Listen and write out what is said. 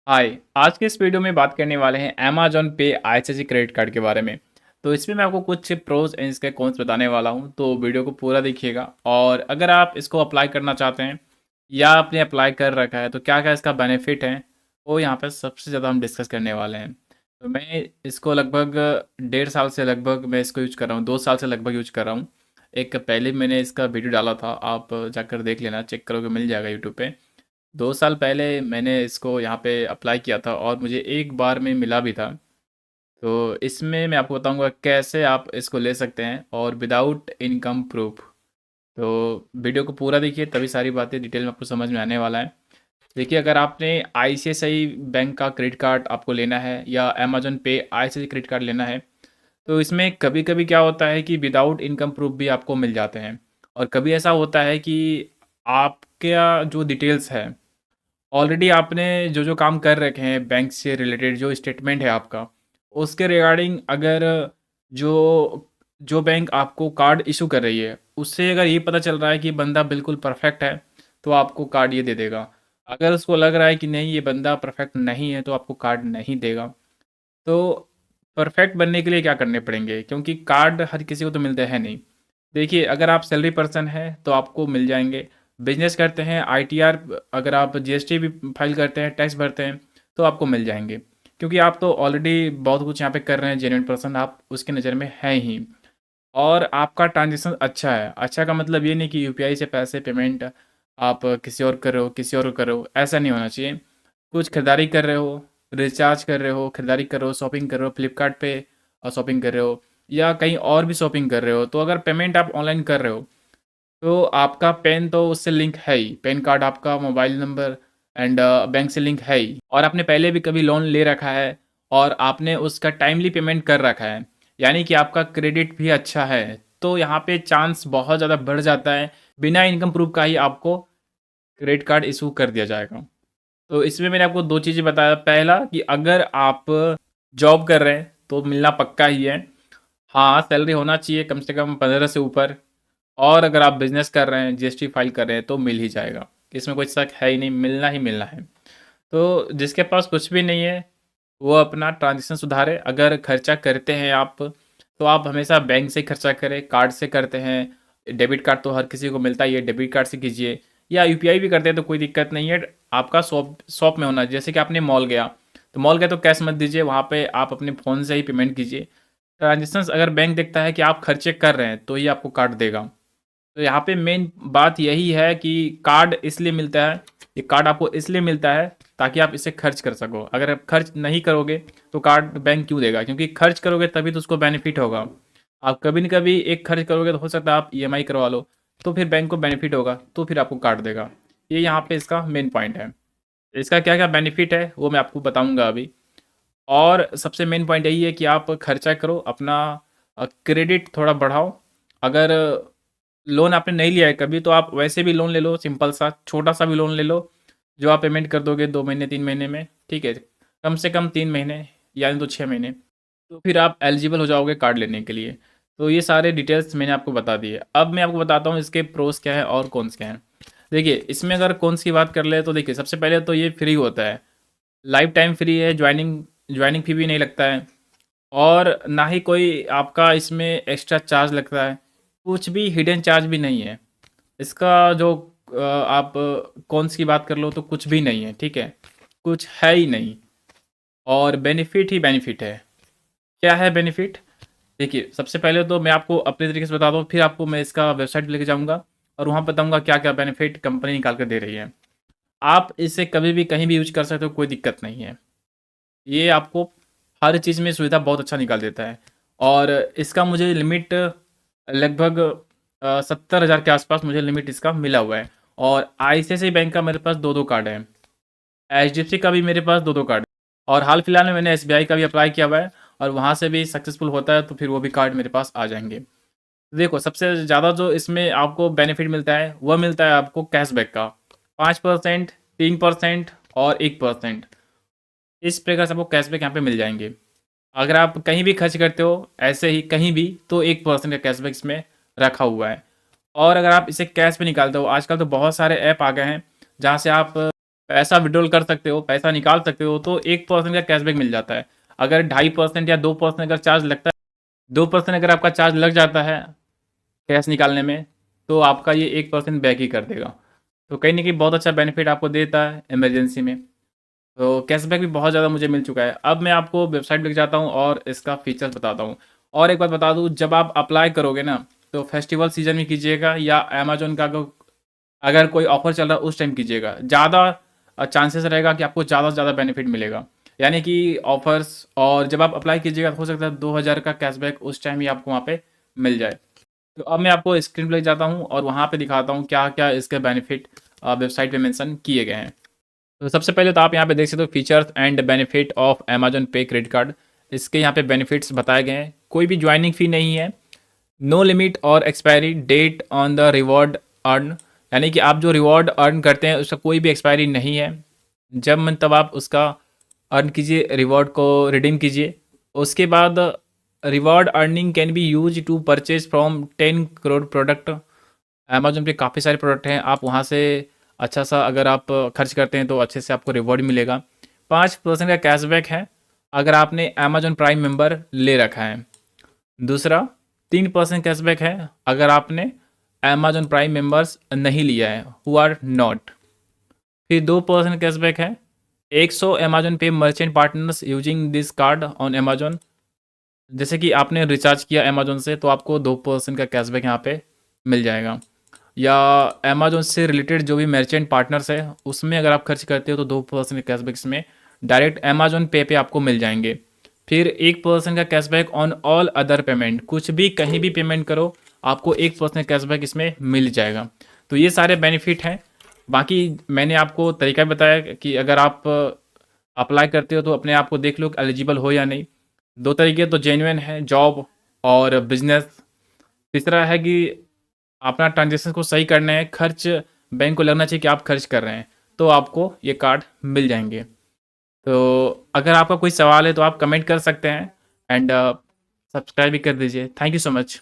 हाय। आज के इस वीडियो में बात करने वाले हैं अमेज़न पे आईसीआईसीआई क्रेडिट कार्ड के बारे में। तो इसमें मैं आपको कुछ प्रोस एंड इसके कॉन्स बताने वाला हूं, तो वीडियो को पूरा देखिएगा। और अगर आप इसको अप्लाई करना चाहते हैं या आपने अप्लाई कर रखा है तो क्या क्या इसका बेनिफिट है, वो यहाँ पे सबसे ज़्यादा हम डिस्कस करने वाले हैं। तो मैं इसको लगभग 1.5 साल से लगभग मैं इसको यूज कर रहा हूँ, 2 साल से लगभग यूज कर रहा हूँ। एक पहले मैंने इसका वीडियो डाला था, आप जाकर देख लेना, चेक करोगे मिल जाएगा यूट्यूब पे। 2 साल पहले मैंने इसको यहाँ पे अप्लाई किया था और मुझे एक बार में मिला भी था। तो इसमें मैं आपको बताऊंगा कैसे आप इसको ले सकते हैं और विदाउट इनकम प्रूफ। तो वीडियो को पूरा देखिए, तभी सारी बातें डिटेल में आपको समझ में आने वाला है। देखिए, अगर आपने आईसीआईसीआई बैंक का क्रेडिट कार्ड आपको लेना है या अमेजन पे आईसीआईसीआई क्रेडिट कार्ड लेना है, तो इसमें कभी कभी क्या होता है कि विदाउट इनकम प्रूफ भी आपको मिल जाते हैं। और कभी ऐसा होता है कि आपके जो डिटेल्स है, ऑलरेडी आपने जो जो काम कर रखे हैं बैंक से रिलेटेड, जो स्टेटमेंट है आपका, उसके रिगार्डिंग अगर जो जो बैंक आपको कार्ड इशू कर रही है उससे अगर ये पता चल रहा है कि बंदा बिल्कुल परफेक्ट है, तो आपको कार्ड ये दे देगा। अगर उसको लग रहा है कि नहीं, ये बंदा परफेक्ट नहीं है, तो आपको कार्ड नहीं देगा। तो परफेक्ट बनने के लिए क्या करने पड़ेंगे, क्योंकि कार्ड हर किसी को तो मिलते हैं नहीं। देखिए, अगर आप सैलरी पर्सन हैं तो आपको मिल जाएंगे। बिजनेस करते हैं, आईटीआर, अगर आप जीएसटी भी फाइल करते हैं, टैक्स भरते हैं, तो आपको मिल जाएंगे। क्योंकि आप तो ऑलरेडी बहुत कुछ यहाँ पे कर रहे हैं, जेन्युइन पर्सन आप उसके नज़र में हैं ही। और आपका ट्रांजेक्शन अच्छा है। अच्छा का मतलब ये नहीं कि यूपीआई से पैसे पेमेंट आप किसी और कर रहे हो, किसी और को कर रहे हो, ऐसा नहीं होना चाहिए। कुछ खरीदारी कर रहे हो, रिचार्ज कर रहे हो, खरीदारी कर रहे हो, शॉपिंग कर रहे हो, फ्लिपकार्ट पे शॉपिंग कर रहे हो, या कहीं और भी शॉपिंग कर रहे हो, तो अगर पेमेंट आप ऑनलाइन कर रहे हो तो आपका पैन तो उससे लिंक है ही, पैन कार्ड आपका मोबाइल नंबर एंड बैंक से लिंक है ही। और आपने पहले भी कभी लोन ले रखा है और आपने उसका टाइमली पेमेंट कर रखा है, यानी कि आपका क्रेडिट भी अच्छा है, तो यहाँ पे चांस बहुत ज़्यादा बढ़ जाता है बिना इनकम प्रूफ का ही आपको क्रेडिट कार्ड इशू कर दिया जाएगा। तो इसमें मैंने आपको दो चीज़ें बताया। पहला कि अगर आप जॉब कर रहे हैं तो मिलना पक्का ही है। हाँ, सैलरी होना चाहिए कम से कम 15 से ऊपर। और अगर आप बिजनेस कर रहे हैं, जीएसटी फाइल कर रहे हैं, तो मिल ही जाएगा। इसमें कोई शक है ही नहीं, मिलना ही मिलना है। तो जिसके पास कुछ भी नहीं है वो अपना ट्रांजेक्शन सुधारे। अगर खर्चा करते हैं आप, तो आप हमेशा बैंक से खर्चा करें। कार्ड से करते हैं, डेबिट कार्ड तो हर किसी को मिलता ही है, डेबिट कार्ड से कीजिए। या यूपीआई भी करते हैं तो कोई दिक्कत नहीं है। आपका शॉप शॉप में होना, जैसे कि आपने मॉल गया, तो मॉल गए तो कैश मत दीजिए, वहाँ पे आप अपने फ़ोन से ही पेमेंट कीजिए। ट्रांजेक्शन्स अगर बैंक देखता है कि आप खर्चे कर रहे हैं, तो ये आपको कार्ड देगा। तो यहाँ पे मेन बात यही है कि कार्ड इसलिए मिलता है, ये कार्ड आपको इसलिए मिलता है ताकि आप इसे खर्च कर सको। अगर आप खर्च नहीं करोगे तो कार्ड बैंक क्यों देगा? क्योंकि खर्च करोगे तभी तो उसको बेनिफिट होगा। आप कभी न कभी एक खर्च करोगे तो हो सकता है आप ईएमआई करवा लो, तो फिर बैंक को बेनिफिट होगा, तो फिर आपको कार्ड देगा। ये यहाँ पे इसका मेन पॉइंट है। इसका क्या क्या बेनिफिट है वो मैं आपको बताऊंगा अभी। और सबसे मेन पॉइंट यही है कि आप खर्चा करो, अपना क्रेडिट थोड़ा बढ़ाओ। अगर लोन आपने नहीं लिया है कभी, तो आप वैसे भी लोन ले लो, सिंपल सा छोटा सा भी लोन ले लो, जो आप पेमेंट कर दोगे 2 महीने 3 महीने में, ठीक है। कम से कम 3 महीने, यानी तो 6 महीने, तो फिर आप एलिजिबल हो जाओगे कार्ड लेने के लिए। तो ये सारे डिटेल्स मैंने आपको बता दिए। अब मैं आपको बताता हूँ इसके प्रोस क्या है और कॉन्स क्या हैं। देखिए, इसमें अगर कॉन्स की बात कर ले तो देखिए, सबसे पहले तो ये फ्री होता है, लाइफ टाइम फ्री है। ज्वाइनिंग ज्वाइनिंग फी भी नहीं लगता है, और ना ही कोई आपका इसमें एक्स्ट्रा चार्ज लगता है। कुछ भी हिडन चार्ज भी नहीं है इसका। जो आप कॉन्स की बात कर लो तो कुछ भी नहीं है, ठीक है, कुछ है ही नहीं। और बेनिफिट ही बेनिफिट है। क्या है बेनिफिट? देखिए, सबसे पहले तो मैं आपको अपने तरीके से बता दूँ, फिर आपको मैं इसका वेबसाइट पे लेके जाऊँगा और वहाँ बताऊँगा क्या क्या बेनिफिट कंपनी निकाल कर दे रही है। आप इसे कभी भी कहीं भी यूज कर सकते हो, कोई दिक्कत नहीं है। ये आपको हर चीज़ में सुविधा बहुत अच्छा निकाल देता है। और इसका मुझे लिमिट लगभग 70,000 के आसपास मुझे लिमिट इसका मिला हुआ है। और आईसीआईसीआई बैंक का मेरे पास दो दो कार्ड है, एचडीएफसी का भी मेरे पास दो दो कार्ड है, और हाल फिलहाल में मैंने एसबीआई का भी अप्लाई किया हुआ है। और वहाँ से भी सक्सेसफुल होता है तो फिर वो भी कार्ड मेरे पास आ जाएंगे। देखो, सबसे ज़्यादा जो इसमें आपको बेनिफिट मिलता है वह मिलता है आपको कैशबैक का। 5%, 3% और 1%, इस प्रकार से आपको कैशबैक यहाँ पे मिल जाएंगे। अगर आप कहीं भी खर्च करते हो ऐसे ही कहीं भी, तो 1% का कैशबैक इसमें रखा हुआ है। और अगर आप इसे कैश पे निकालते हो, आजकल तो बहुत सारे ऐप आ गए हैं जहाँ से आप पैसा विड्रॉल कर सकते हो, पैसा निकाल सकते हो, तो 1% का कैशबैक मिल जाता है। अगर 2.5% या 2% अगर चार्ज लगता है, 2% अगर आपका चार्ज लग जाता है कैश निकालने में, तो आपका ये 1% बैक ही कर देगा। तो कहीं न कहीं बहुत अच्छा बेनिफिट आपको देता है इमरजेंसी में। तो कैशबैक भी बहुत ज़्यादा मुझे मिल चुका है। अब मैं आपको वेबसाइट पे लेके जाता हूँ और इसका फीचर्स बताता हूँ। और एक बात बता दूँ, जब आप अप्लाई करोगे ना, तो फेस्टिवल सीज़न में कीजिएगा या अमेज़न का अगर कोई ऑफ़र चल रहा है उस टाइम कीजिएगा। ज़्यादा चांसेस रहेगा कि आपको ज़्यादा से ज़्यादा बेनिफिट मिलेगा। यानी कि ऑफ़र्स, और जब आप अप्लाई कीजिएगा तो हो सकता है 2000 का कैशबैक उस टाइम ही आपको वहाँ पे मिल जाए। तो अब मैं आपको स्क्रीन पे ले जाता हूँ और वहाँ पे दिखाता हूँ क्या-क्या इसके बेनिफिट वेबसाइट पे मेंशन किए गए हैं। तो सबसे पहले तो आप यहाँ पे देख सकते हो features and benefit of Amazon पे क्रेडिट कार्ड। इसके यहाँ पे बेनिफिट्स बताए गए हैं। कोई भी जॉइनिंग फ़ी नहीं है। नो लिमिट और expiry date on the reward earn, यानी कि आप जो रिवॉर्ड अर्न करते हैं उसका कोई भी एक्सपायरी नहीं है। जब मन तब आप उसका अर्न कीजिए, रिवॉर्ड को रिडीम कीजिए। उसके बाद reward earning can be use to purchase from 10 crore product. Amazon पे काफ़ी सारे प्रोडक्ट हैं, आप वहाँ से अच्छा सा अगर आप खर्च करते हैं तो अच्छे से आपको रिवॉर्ड मिलेगा। 5% का कैशबैक है अगर आपने अमेज़न प्राइम मेंबर ले रखा है। दूसरा 3% कैशबैक है अगर आपने अमेज़न प्राइम मेंबर्स नहीं लिया है, हु आर नॉट। फिर 2% कैशबैक है 100 अमेज़न पे merchant partners using this card on Amazon. जैसे कि आपने रिचार्ज किया अमेज़न से तो आपको 2% का कैशबैक यहाँ पे मिल जाएगा। या अमेज़न से रिलेटेड जो भी मर्चेंट पार्टनर्स है उसमें अगर आप खर्च करते हो तो 2% कैशबैक इसमें डायरेक्ट अमेज़न पे पे आपको मिल जाएंगे। फिर 1% का cashback on all other payment, कुछ भी कहीं भी पेमेंट करो आपको 1% कैशबैक इसमें मिल जाएगा। तो ये सारे बेनिफिट हैं। बाकी मैंने आपको तरीका बताया कि अगर आप अप्लाई करते हो तो अपने आप को देख लो एलिजिबल हो या नहीं। दो तरीके तो जेन्युइन है, जॉब और बिजनेस। तीसरा है कि अपना ट्रांजेक्शन को सही करना है, खर्च बैंक को लगना चाहिए कि आप खर्च कर रहे हैं, तो आपको ये कार्ड मिल जाएंगे। तो अगर आपका कोई सवाल है तो आप कमेंट कर सकते हैं एंड सब्सक्राइब भी कर दीजिए। Thank you so much.